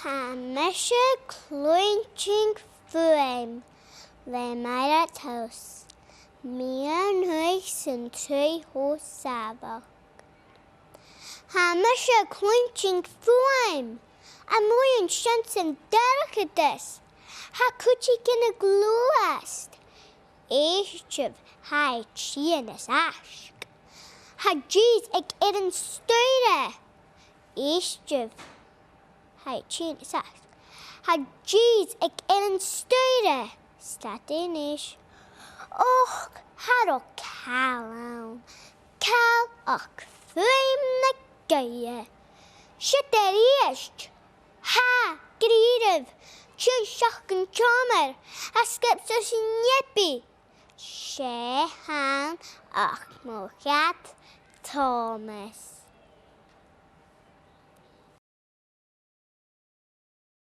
Mise Cluinntinn Fuaim le mair tos. Mian hui sy'n twy ho sabach. Mise Cluinntinn Fuaim. A mwy yn siant yn derchydus. Ha cwti gyn y glwast. Eistaf hai chian ys asg. Ha gys ag yn styre. Eistaf hai chian ys asg. Ha gys ag yn styre. Stadyn ish. Och, har o calawn. Cal och Fuaim na gaia. Siat eist. Ha, gyrif. Sian siach yn chomer. A sgepso sy'n niebi. Se han och mwchad Thomas.